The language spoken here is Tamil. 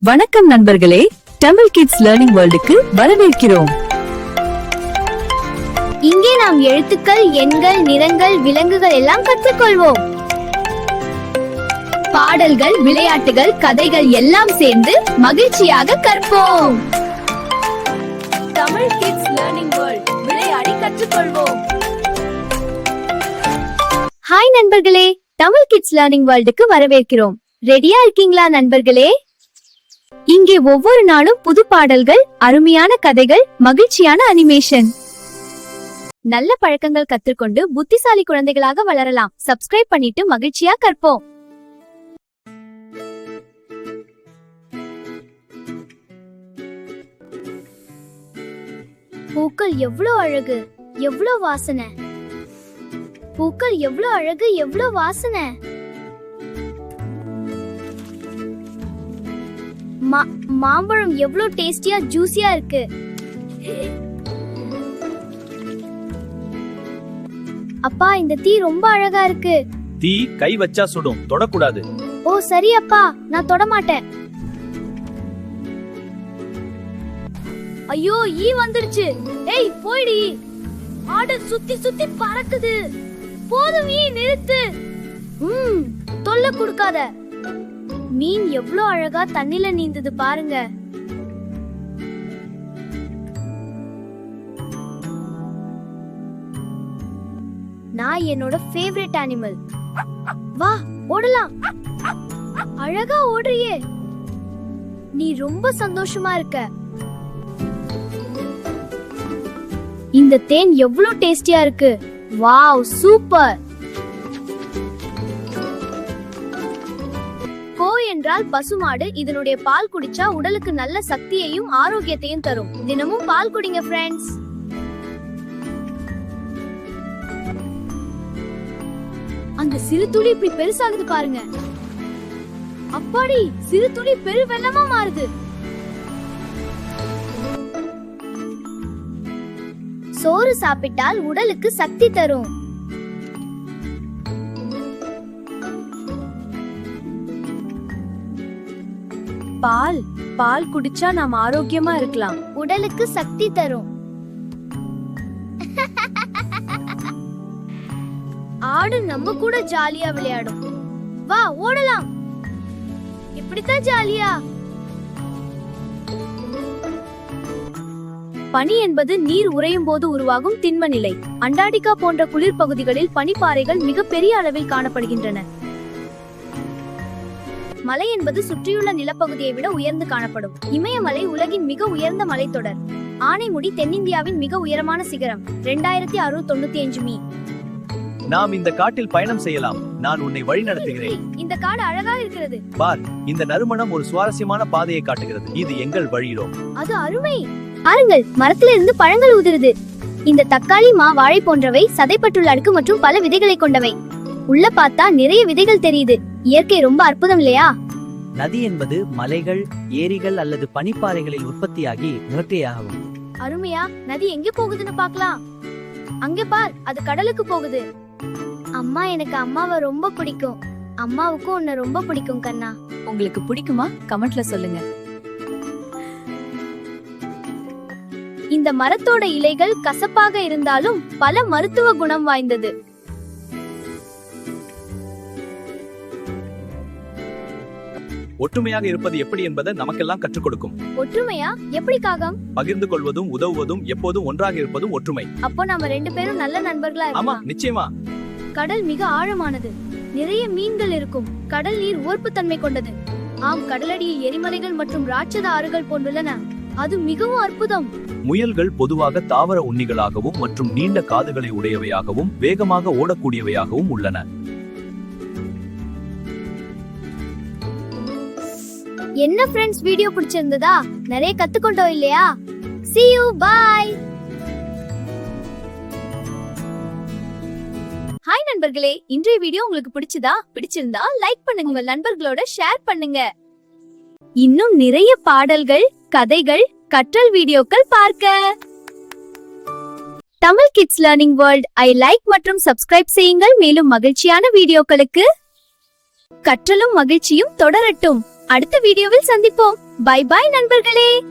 வணக்கம் நண்பர்களே, தமிழ் கிட்ஸ் லேர்னிங் வேர்ல்டுக்கு வரவேற்கிறோம். இங்கே நாம் எழுத்துக்கள், எண்கள், நிறங்கள், விலங்குகள் எல்லாம் கற்றுக்கொள்வோம். பாடல்கள், விளையாட்டுகள், கதைகள் எல்லாம் சேர்ந்து மகிழ்ச்சியாக கற்போம். தமிழ் கிட்ஸ் லேர்னிங் வேர்ல்ட், விளையாடி கற்றுக்கொள்வோம். ஹாய் நண்பர்களே, தமிழ் கிட்ஸ் லேர்னிங் வேர்ல்டுக்கு வரவேற்கிறோம். ரெடியா இருக்கீங்களா நண்பர்களே? இங்கே ஒவ்வொரு நாளும் புது பாடல்கள், அருமையான கதைகள், மகிழ்ச்சியான அனிமேஷன். நல்ல பழக்கங்கள் கற்றுக்கொண்டு புத்திசாலி குழந்தைகளாக வளரலாம். சப்ஸ்கிரைப் பண்ணிட்டு மகிழ்ச்சியா கற்போம். பூக்கள் எவ்வளவு அழகு, எவ்வளவு வாசனை. பூக்கள் எவ்வளவு அழகு, எவ்வளவு வாசனை. மாம்பழம் எவ்வளவு டேஸ்டியா ஜூசியா இருக்கு. அப்பா, இந்த தீ ரொம்ப அழகா இருக்கு. தீ கை வச்சா சுடும், தொடக்கூடாது. ஓ சரி அப்பா, நான் தொட மாட்டேன். ஐயோ, ஈ வந்துருச்சு. ஏய் போய்டி. ஆடு சுத்தி சுத்தி பறக்குது. போதும், ஈ நிறுத்து. தொல்லை கொடுக்காத. மீன் எவ்வளவு அழகா தண்ணில நீந்தது பாருங்க. நான் என்னோட ஃபேவரட் அனிமல். வா ஓடலாம். அழகா ஓடுறியே. நீ ரொம்ப சந்தோஷமா இருக்க. இந்த தேன் எவ்வளவு டேஸ்டியா இருக்கு. Wow, super. கோ என்றால் பசுமாடு. இதனுடைய பால் குடிச்சா உடலுக்கு நல்ல சக்தியையும் ஆரோக்கியத்தையும் தரும். தினமும் பால் குடிங்க ஃப்ரெண்ட்ஸ். அந்த சிறு துளி இப்படி பெருசாகுது பாருங்க. அப்பாடி, சிறு துளி பெரு வெள்ளமா மாறுது. சோறு சாப்பிட்டால் உடலுக்கு சக்தி தரும். பால் குடிச்சா நாம் ஆரோக்கியமா இருக்கலாம். உடலுக்கு சக்தி தரும். ஆடு நம்ம கூட ஜாலியா விளையாடும். வா ஓடலாம். இப்படித்தான் ஜாலியா. பனி என்பது நீர் உறையும் போது உருவாகும் திண்ம நிலை. அண்டார்டிகா போன்ற குளிர் பகுதிகளில் பனிப்பாறைகள் மிக பெரிய அளவில் காணப்படுகின்றன. மலை என்பது சுற்றியுள்ள நிலப்பகுதியை விட உயர்ந்து காணப்படும். இமயமலை உலகின் மிக உயர்ந்த மலைத்தொடர். ஆனைமுடி தென்னிந்தியாவின் மிக உயரமான சிகரம். 2695 மீ. நாம் இந்த காட்டில் பயணம் செய்யலாம். நான் உன்னை வழி நடத்துகிறேன். இந்த காடு அழகா இருக்கிறது. பார், இந்த நறுமணம் ஒரு சுவாரஸ்யமான பாதையை காட்டுகிறது. இது எங்கள் வழியிலோ. அது அருமை. பாருங்கள், மரத்துல இருந்து பழங்கள் உதிருது. இந்த தக்காளி, மா, வாழை போன்றவை சதைப்பற்றுள்ள அடுக்கு மற்றும் பல விதைகளை கொண்டவை. உள்ள பார்த்தா நிறைய விதைகள் தெரியுது. இயற்கை ரொம்ப அற்புதம் இல்லையா? நதி என்பது மலைகள், ஏரிகள் அல்லது பனிப்பாறைகளில் உற்பத்தியாகி நிறக்கையாகும். அருமையா. நதி எங்க போகுதுன்னு பார்க்கலாம். அங்க பார், அது கடலுக்கு போகுது. அம்மா, எனக்கு அம்மாவை ரொம்ப பிடிக்கும். அம்மாவுக்கும் உன்னை ரொம்ப பிடிக்கும் கண்ணா. உங்களுக்கு பிடிக்குமா? கமெண்ட்ல சொல்லுங்க. இந்த மரத்தோட இலைகள் கசப்பாக இருந்தாலும் பல மருத்துவ குணம் வாய்ந்தது. ஒற்றுமையாக இருப்பது எப்படி என்பதை நமக்கெல்லாம் கற்றுக் கொடுக்கும். ஒற்றுமையா? எப்படி காகம்? பகிர்ந்து கொள்வதும் உதவுவதும் எப்போதும் ஒன்றாக இருப்பதும் ஒற்றுமை. அப்போ நாம ரெண்டு பேரும் நல்ல நண்பர்களா ஆமா, இருக்கலாம். நிச்சயமா. கடல் மிக ஆழமானது. நிறைய மீன்கள் இருக்கும். கடல் நீர் உவர்ப்புத்தன்மை கொண்டது. ஆம், கடலடியில் எரிமலைகள் மற்றும் ராட்சத ஆறுகள் போன்றுள்ளன. அது மிகவும் அற்புதம். முயல்கள் பொதுவாக தாவர உண்ணிகளாகவும் மற்றும் நீண்ட காதுகளை உடையவையாகவும் வேகமாக ஓடக்கூடியவையாகவும் உள்ளன. என்ன ஃப்ரெண்ட்ஸ், வீடியோ பிடிச்சிருந்ததா? நிறைய கத்துக்கொண்டோம் இல்லையா? See you, bye. ஹாய் நண்பர்களே, இன்றைய வீடியோ உங்களுக்கு பிடிச்சிருந்தா லைக் பண்ணுங்க, உங்க நண்பர்களோட ஷேர் பண்ணுங்க. இன்னும் நிறைய பாடல்கள், கதைகள், கற்றல் வீடியோக்கள் பார்க்க Tamil kids learning world I like மற்றும் சப்ஸ்கிரைப் செய்யுங்கள். மேலும் மகிழ்ச்சியான வீடியோக்களுக்கு கற்றலும் மகிழ்ச்சியும் தொடரட்டும். அடுத்த வீடியோவில் சந்திப்போம். பை பாய் நண்பர்களே.